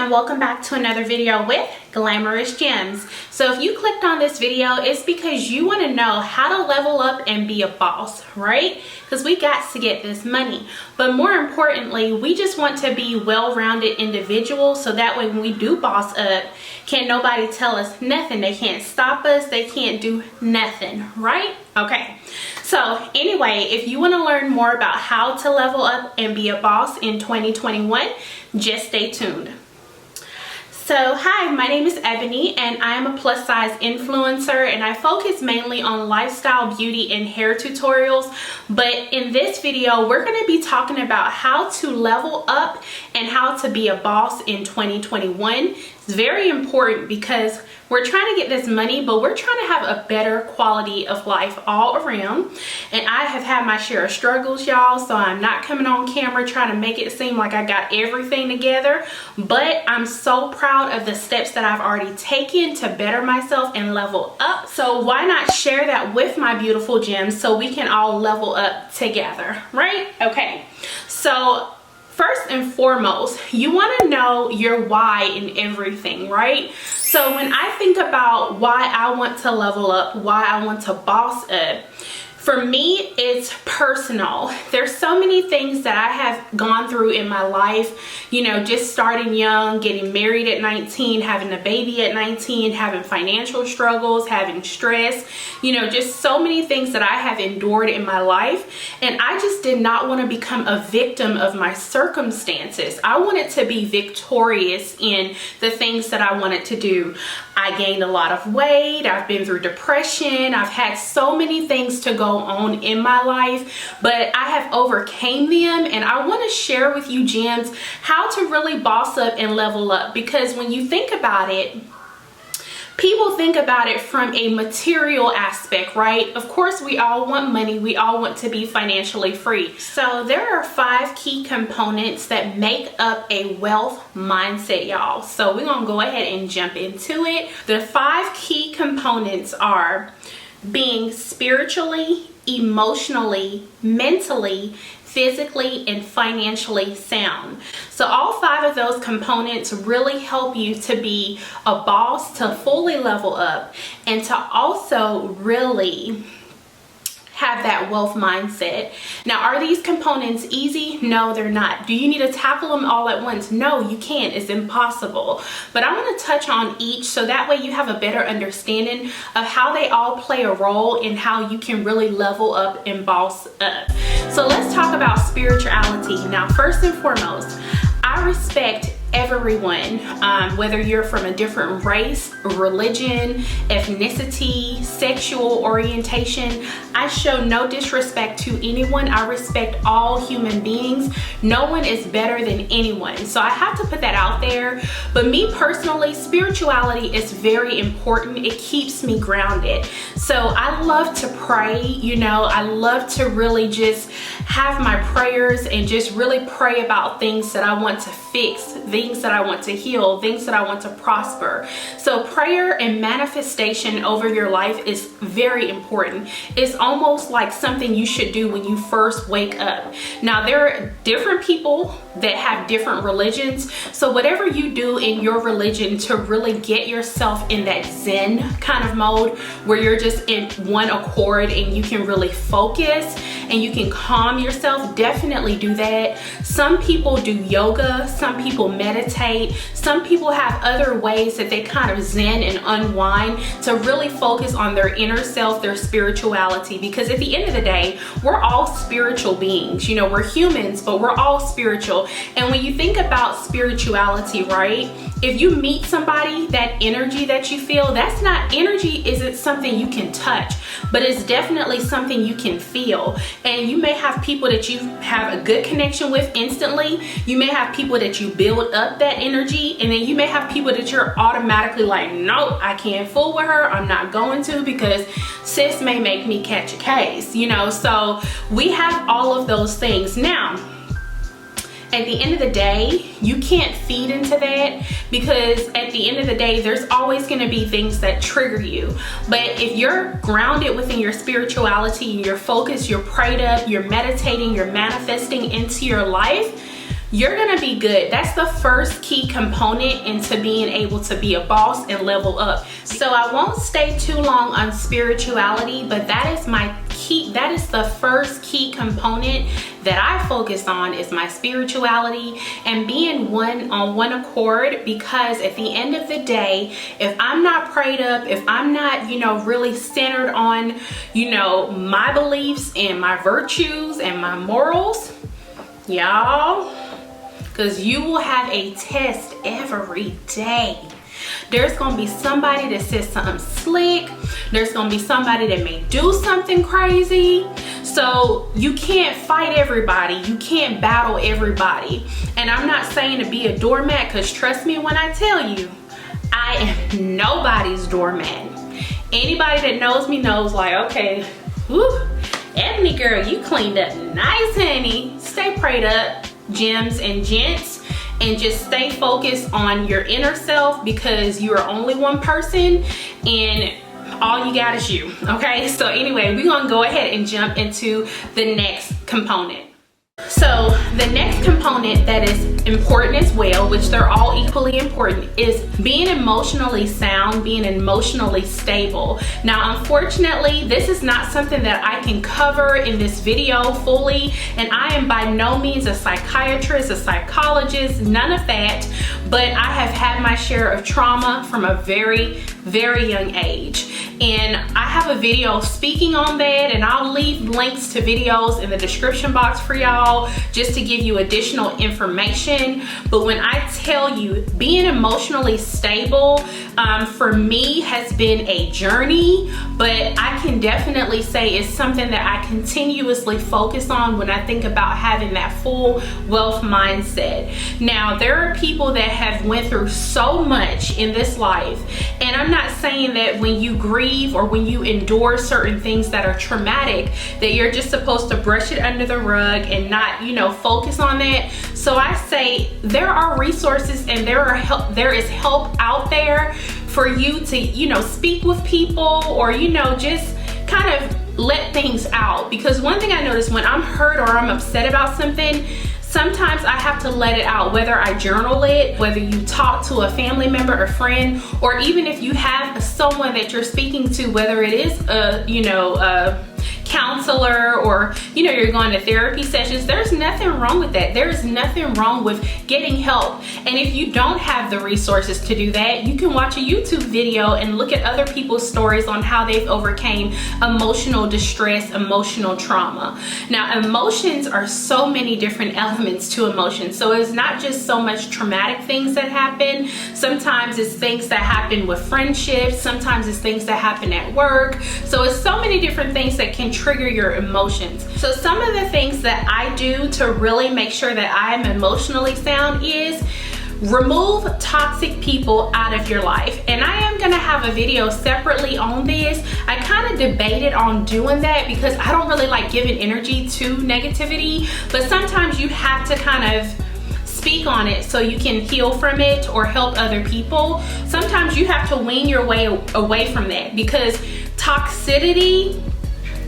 and welcome back to another video with Glameres Gems. So if you clicked on this video, it's because you want to know how to level up and be a boss, right? Because we got to get this money. But more importantly, we just want to be well-rounded individuals so that way when we do boss up, can't nobody tell us nothing. They can't stop us. They can't do nothing, right? Okay. So anyway, if you want to learn more about how to level up and be a boss in 2021, just stay tuned. So hi, my name is Ebony and I'm a plus size influencer and I focus mainly on lifestyle, beauty, and hair tutorials. But in this video, we're going to be talking about how to level up and how to be a boss in 2021. It's very important because we're trying to get this money, but we're trying to have a better quality of life all around. And I have had my share of struggles, y'all, so I'm not coming on camera trying to make it seem like I got everything together. But I'm so proud of the steps that I've already taken to better myself and level up. So why not share that with my beautiful gems so we can all level up together, right? Okay, so first and foremost, you want to know your why in everything, right? So when I think about why I want to level up, why I want to boss up, for me, it's personal. There's so many things that I have gone through in my life, you know, just starting young, getting married at 19, having a baby at 19, having financial struggles, having stress, you know, just so many things that I have endured in my life. And I just did not want to become a victim of my circumstances. I wanted to be victorious in the things that I wanted to do. I gained a lot of weight. I've been through depression. I've had so many things to go on in my life, but I have overcame them, and I want to share with you gems how to really boss up and level up, because when you think about it, people think about it from a material aspect, right? Of course, we all want money. We all want to be financially free. So there are 5 key components that make up a wealth mindset, y'all. So we're going to go ahead and jump into it. The 5 key components are being spiritually, emotionally, mentally, physically, and financially sound. So all 5 of those components really help you to be a boss, to fully level up, and to also really have that wealth mindset. Now, are these components easy? No, they're not. Do you need to tackle them all at once? No, you can't. It's impossible. But I want to touch on each so that way you have a better understanding of how they all play a role in how you can really level up and boss up. So let's talk about spirituality. Now, first and foremost, I respect everyone, whether you're from a different race, religion, ethnicity, sexual orientation. I show no disrespect to anyone. I respect all human beings. No one is better than anyone. So I have to put that out there. But me personally, spirituality is very important. It keeps me grounded. So I love to pray, you know, I love to really just have my prayers and just really pray about things that I want to fix, things that I want to heal, things that I want to prosper. So prayer and manifestation over your life is very important. It's almost like something you should do when you first wake up. Now, there are different people that have different religions. So whatever you do in your religion to really get yourself in that Zen kind of mode where you're just in one accord and you can really focus and you can calm yourself, definitely do that. Some people do yoga, some people meditate, some people have other ways that they kind of zen and unwind to really focus on their inner self, their spirituality, because at the end of the day, we're all spiritual beings. You know, we're humans, but we're all spiritual. And when you think about spirituality, right, if you meet somebody, that energy that you feel, that's not energy, isn't something you can touch, but it's definitely something you can feel. And you may have people that you have a good connection with instantly. You may have people that you build up that energy, and then you may have people that you're automatically like, nope, I can't fool with her. I'm not going to, because sis may make me catch a case, you know. So we have all of those things. Now, at the end of the day, you can't feed into that, because at the end of the day, there's always going to be things that trigger you. But if you're grounded within your spirituality, you're focused, you're prayed up, you're meditating, you're manifesting into your life, you're gonna be good. That's the first key component into being able to be a boss and level up. So I won't stay too long on spirituality, but that is my key. That is the first key component that I focus on, is my spirituality and being on one accord. Because at the end of the day, if I'm not prayed up, if I'm not, you know, really centered on, you know, my beliefs and my virtues and my morals, y'all, because you will have a test every day. There's gonna be somebody that says something slick. There's gonna be somebody that may do something crazy. So you can't fight everybody. You can't battle everybody. And I'm not saying to be a doormat, because trust me when I tell you, I am nobody's doormat. Anybody that knows me knows, like, okay, whew, Ebony girl, you cleaned up nice, honey. Stay prayed up, gems and gents, and just stay focused on your inner self, because you are only one person and all you got is you. Okay, so anyway, we're gonna go ahead and jump into the next component. So the next component that is important as well, which they're all equally important, is being emotionally sound, being emotionally stable. Now, unfortunately, this is not something that I can cover in this video fully, and I am by no means a psychiatrist, a psychologist, none of that, but I have had my share of trauma from a very, very young age. And I have a video speaking on that, and I'll leave links to videos in the description box for y'all, just to give you additional information. But when I tell you, being emotionally stable for me has been a journey, but I can definitely say it's something that I continuously focus on when I think about having that full wealth mindset. Now, there are people that have went through so much in this life, and I'm not saying that when you grieve or when you endure certain things that are traumatic, that you're just supposed to brush it under the rug and not, you know, focus on that. So I say there are resources and there is help out there for you to, you know, speak with people, or, you know, just kind of let things out. Because one thing I notice, when I'm hurt or I'm upset about something, sometimes I have to let it out, whether I journal it, whether you talk to a family member or friend, or even if you have someone that you're speaking to, whether it is a, you know, a counselor, or, you know, you're going to therapy sessions. There's nothing wrong with that. There's nothing wrong with getting help. And if you don't have the resources to do that, you can watch a YouTube video and look at other people's stories on how they've overcame emotional distress, emotional trauma. Now, emotions are so many different elements to emotions. So it's not just so much traumatic things that happen. Sometimes it's things that happen with friendships. Sometimes it's things that happen at work. So it's so many different things that can trigger your emotions. So some of the things that I do to really make sure that I am emotionally sound is remove toxic people out of your life. And I am gonna have a video separately on this. I kind of debated on doing that because I don't really like giving energy to negativity, but sometimes you have to kind of speak on it so you can heal from it or help other people. Sometimes you have to wean your way away from that, because toxicity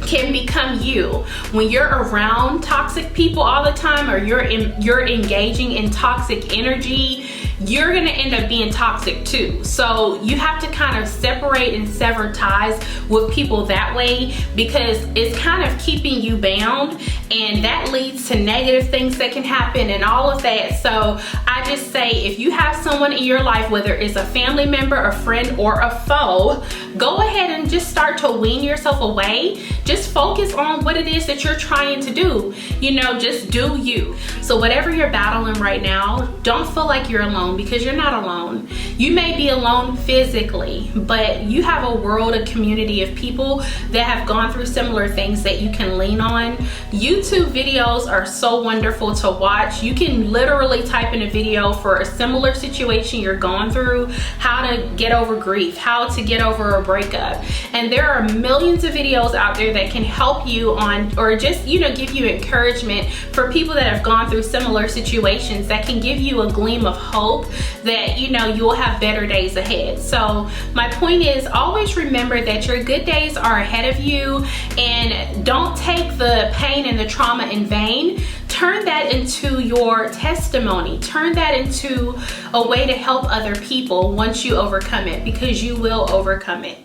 can become you. When you're around toxic people all the time, or you're engaging in toxic energy, you're gonna end up being toxic too. So you have to kind of separate and sever ties with people that way, because it's kind of keeping you bound, and that leads to negative things that can happen and all of that. So I just say, if you have someone in your life, whether it's a family member, a friend, or a foe, go ahead and just start to wean yourself away. Just focus on what it is that you're trying to do. You know, just do you. So whatever you're battling right now, don't feel like you're alone, because you're not alone. You may be alone physically, but you have a world, a community of people that have gone through similar things that you can lean on. YouTube videos are so wonderful to watch. You can literally type in a video for a similar situation you're going through, how to get over grief, how to get over a breakup. And there are millions of videos out there that can help you on, or just, you know, give you encouragement for people that have gone through similar situations, that can give you a gleam of hope that, you know, you'll have better days ahead. So my point is, always remember that your good days are ahead of you, and don't take the pain and the trauma in vain. turn that into your testimony. Turn that into a way to help other people once you overcome it, because you will overcome it.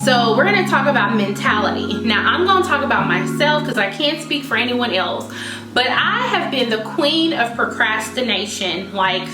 So we're going to talk about mentality. Now I'm going to talk about myself because I can't speak for anyone else, but I have been the queen of procrastination. Like,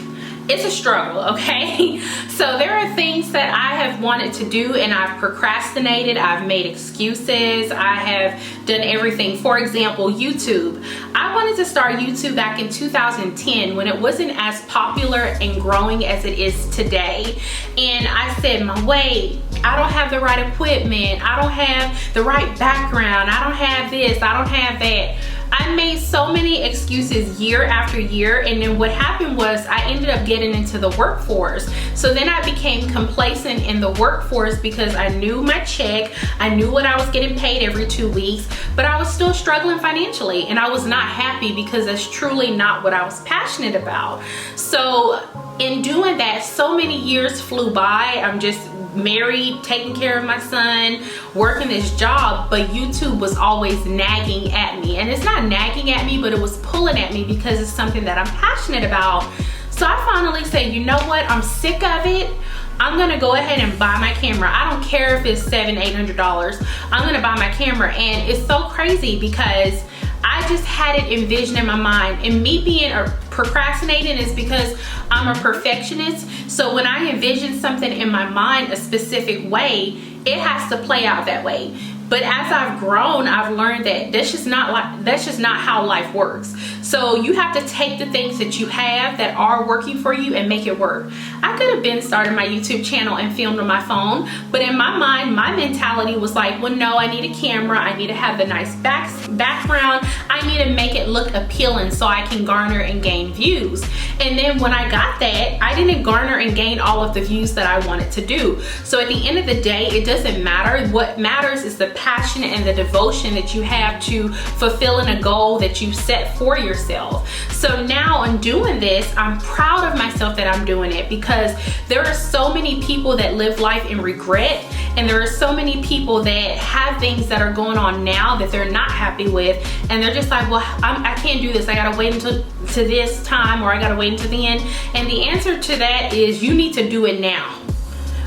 it's a struggle, okay? So there are things that I have wanted to do and I've procrastinated. I've made excuses. I have done everything. For example, YouTube. I wanted to start YouTube back in 2010 when it wasn't as popular and growing as it is today. And I said, wait, I don't have the right equipment. I don't have the right background. I don't have this. I don't have that. I made so many excuses year after year, and then what happened was I ended up getting into the workforce. So then I became complacent in the workforce because I knew my check, I knew what I was getting paid every 2 weeks, but I was still struggling financially and I was not happy because that's truly not what I was passionate about. So in doing that, so many years flew by. I'm just married, taking care of my son, working this job, but YouTube was always nagging at me. And it's not nagging at me, but it was pulling at me because it's something that I'm passionate about. So I finally said, you know what, I'm sick of it. I'm gonna go ahead and buy my camera. I don't care if it's $700-800. I'm gonna buy my camera. And it's so crazy because I just had it envisioned in my mind, and me being procrastinating is because I'm a perfectionist. So when I envision something in my mind a specific way, it has to play out that way. But as I've grown, I've learned that that's just not how life works. So you have to take the things that you have that are working for you and make it work. I could have been starting my YouTube channel and filmed on my phone, but in my mind, my mentality was like, well, no, I need a camera. I need to have the nice background. I need to make it look appealing so I can garner and gain views. And then when I got that, I didn't garner and gain all of the views that I wanted to do. So at the end of the day, it doesn't matter. What matters is the passion and the devotion that you have to fulfilling a goal that you set for yourself. So now in doing this, I'm proud of myself that I'm doing it, because there are so many people that live life in regret, and there are so many people that have things that are going on now that they're not happy with, and they're just like, well, I can't do this. I gotta wait until this time, or I gotta wait until the end. And the answer to that is you need to do it now,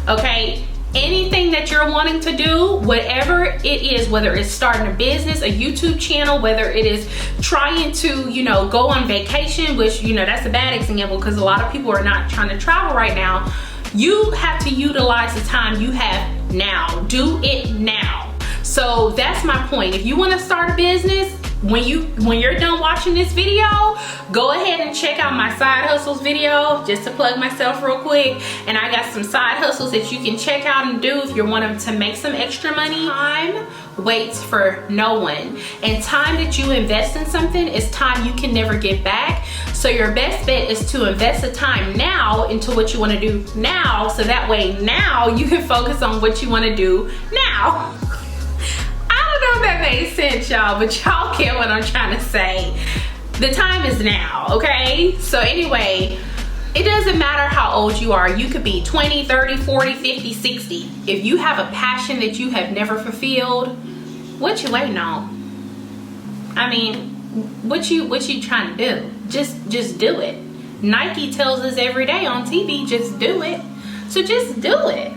okay? Anything that you're wanting to do, whatever it is, whether it's starting a business, a YouTube channel, whether it is trying to, go on vacation, which, that's a bad example because a lot of people are not trying to travel right now. You have to utilize the time you have now. Do it now. So that's my point. If you want to start a business, when you're done watching this video, go ahead and check out my side hustles video, just to plug myself real quick. And I got some side hustles that you can check out and do if you're wanting to make some extra money. Time waits for no one, and time that you invest in something is time you can never get back. So your best bet is to invest the time now into what you want to do now, so that way now you can focus on what you want to do now. I don't know if that made sense, y'all, but y'all get what I'm trying to say. The time is now, okay? So anyway, it doesn't matter how old you are. You could be 20, 30, 40, 50, 60. If you have a passion that you have never fulfilled, what you waiting on? I mean, what you trying to do? Just do it. Nike tells us every day on TV, just do it. So just do it.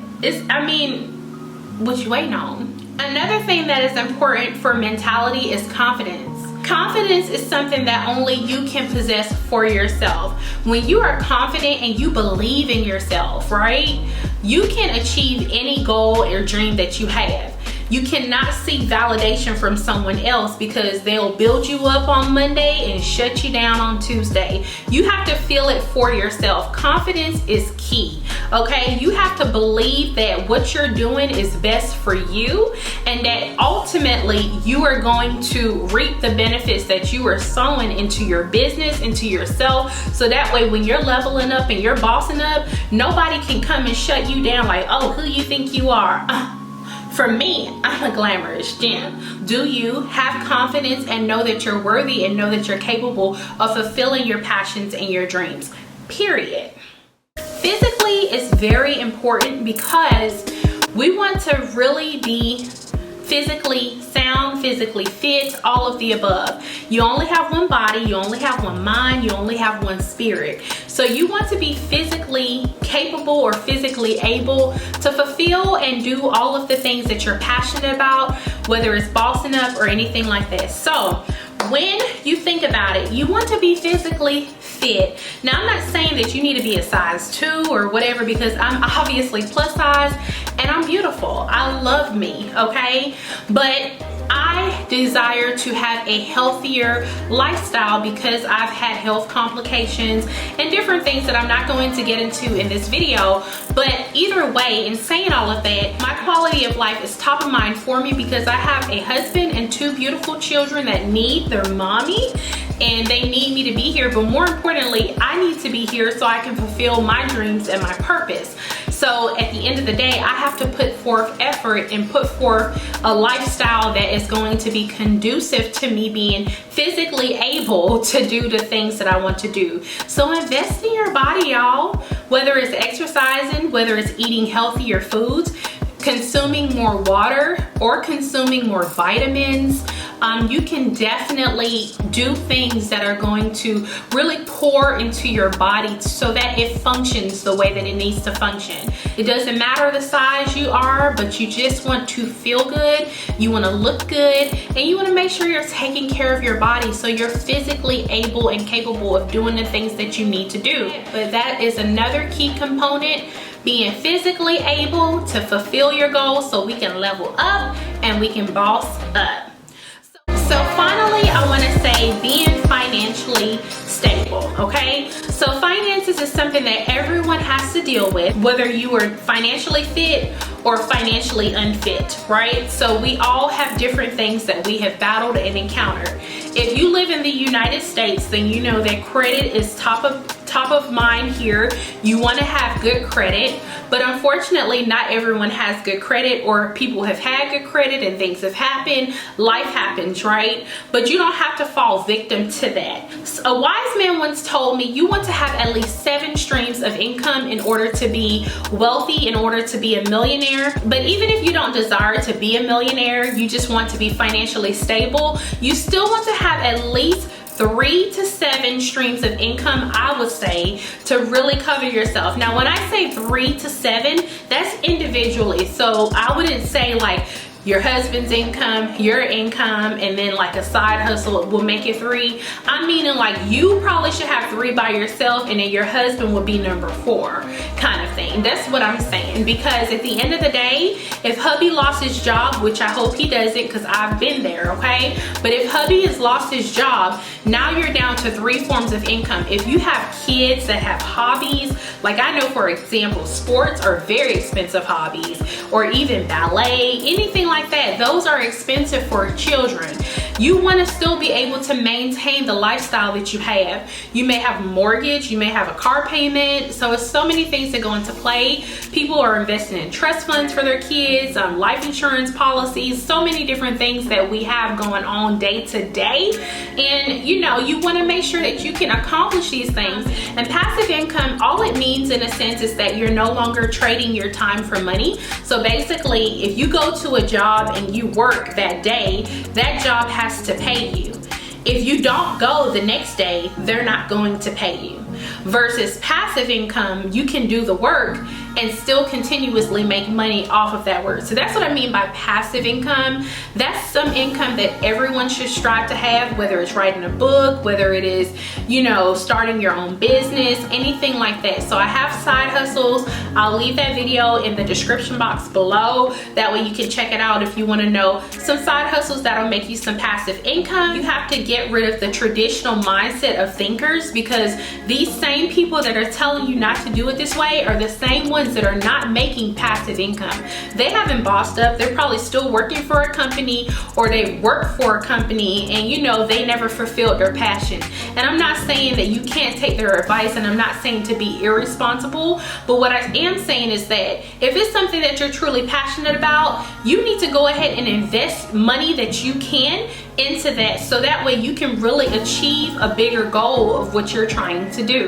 What you waiting on? Another thing that is important for mentality is confidence. Confidence is something that only you can possess for yourself. When you are confident and you believe in yourself, right? You can achieve any goal or dream that you have. You cannot seek validation from someone else because they'll build you up on Monday and shut you down on Tuesday. You have to feel it for yourself. Confidence is key, okay? You have to believe that what you're doing is best for you, and that ultimately you are going to reap the benefits that you are sowing into your business, into yourself. So that way when you're leveling up and you're bossing up, nobody can come and shut you down like, oh, who you think you are? For me, I'm a glamorous gem. Do you have confidence and know that you're worthy and know that you're capable of fulfilling your passions and your dreams, period. Physically is very important because we want to really be physically sound sound, physically fit, all of the above. You only have one body, you only have one mind, you only have one spirit. So you want to be physically capable or physically able to fulfill and do all of the things that you're passionate about, whether it's bossing up or anything like that. So when you think about it, you want to be physically fit. Now, I'm not saying that you need to be a size 2 or whatever, because I'm obviously plus size and I'm beautiful. I love me, okay? But I desire to have a healthier lifestyle because I've had health complications and different things that I'm not going to get into in this video. But either way, in saying all of that, my quality of life is top of mind for me because I have a husband and 2 beautiful children that need their mommy, and they need me to be here. But more importantly, I need to be here so I can fulfill my dreams and my purpose. So at the end of the day, I have to put forth effort and put forth a lifestyle that is going to be conducive to me being physically able to do the things that I want to do. So invest in your body, y'all. Whether it's exercising, whether it's eating healthier foods, consuming more water, or consuming more vitamins. You can definitely do things that are going to really pour into your body so that it functions the way that it needs to function. It doesn't matter the size you are, but you just want to feel good, you want to look good, and you want to make sure you're taking care of your body so you're physically able and capable of doing the things that you need to do. But that is another key component, being physically able to fulfill your goals so we can level up and we can boss up. So finally, I want to say being financially stable, okay? So finances is something that everyone has to deal with, whether you are financially fit or financially unfit, right? So we all have different things that we have battled and encountered. If you live in the United States, then you know that credit is top of mind here. You want to have good credit, but unfortunately not everyone has good credit, or people have had good credit and things have happened. Life happens, right? But you don't have to fall victim to that. A wise man once told me you want to have at least 7 streams of income in order to be wealthy, in order to be a millionaire. But even if you don't desire to be a millionaire, you just want to be financially stable, you still want to have at least 3 to 7 streams of income, I would say, to really cover yourself. Now, when I say 3 to 7, that's individually. So I wouldn't say like your husband's income, your income, and then like a side hustle will make it 3. I'm meaning like you probably should have 3 by yourself, and then your husband would be number 4 kind of thing. That's what I'm saying, because at the end of the day, if hubby lost his job, which I hope he doesn't because I've been there, okay? But if hubby has lost his job, now you're down to 3 forms of income. If you have kids that have hobbies, like I know for example, sports are very expensive hobbies, or even ballet, anything like that, those are expensive for children. You want to still be able to maintain the lifestyle that you have. You may have a mortgage, you may have a car payment, so it's so many things that go into play. People are investing in trust funds for their kids, life insurance policies, so many different things that we have going on day to day. And you know, you want to make sure that you can accomplish these things. And passive income, all it means in a sense is that you're no longer trading your time for money. So basically, if you go to a job and you work that day, that job has to pay you. If you don't go the next day, they're not going to pay you. Versus passive income, you can do the work and still continuously make money off of that work. So that's what I mean by passive income. That's some income that everyone should strive to have, whether it's writing a book, whether it is, you know, starting your own business, anything like that. So I have side hustles. I'll leave that video in the description box below. That way you can check it out if you want to know some side hustles that'll make you some passive income. You have to get rid of the traditional mindset of thinkers, because these same people that are telling you not to do it this way are the same ones that are not making passive income. They haven't bossed up. They're probably still working for a company, or they work for a company, and you know, they never fulfilled their passion. And I'm not saying that you can't take their advice, and I'm not saying to be irresponsible, but what I am saying is that if it's something that you're truly passionate about, you need to go ahead and invest money that you can into that, so that way you can really achieve a bigger goal of what you're trying to do.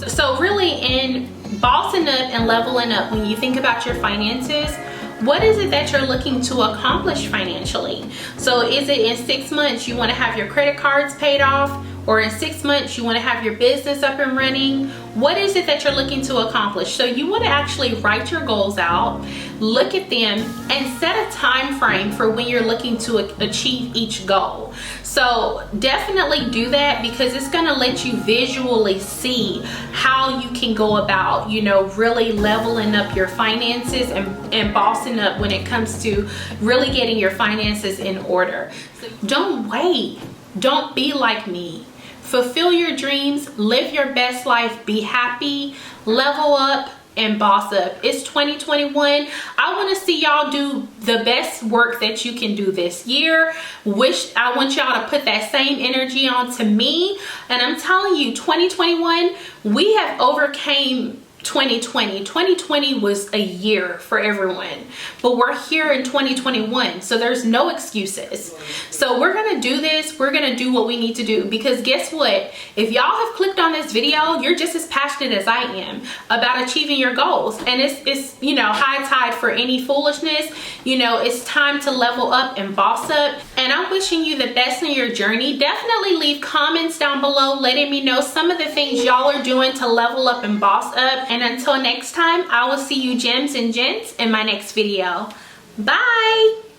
So really, in bossing up and leveling up, when you think about your finances, What is it that you're looking to accomplish financially? So is it in 6 months you want to have your credit cards paid off? Or in 6 months you want to have your business up and running? What is it that you're looking to accomplish? So you want to actually write your goals out, look at them, and set a time frame for when you're looking to achieve each goal. So definitely do that, because it's going to let you visually see how you can go about, you know, really leveling up your finances and bossing up when it comes to really getting your finances in order. So don't wait. Don't be like me. Fulfill your dreams, live your best life, be happy, level up, and boss up. It's 2021. I want to see y'all do the best work that you can do this year. I want y'all to put that same energy on to me. And I'm telling you, 2021, we have overcame 2020. 2020 was a year for everyone, but we're here in 2021, so there's no excuses. So we're gonna do this. We're gonna do what we need to do, because guess what? If y'all have clicked on this video, you're just as passionate as I am about achieving your goals, and it's you know, high tide for any foolishness. You know, it's time to level up and boss up, and I'm wishing you the best in your journey. Definitely leave comments down below letting me know some of the things y'all are doing to level up and boss up. And until next time, I will see you gems and gents in my next video. Bye!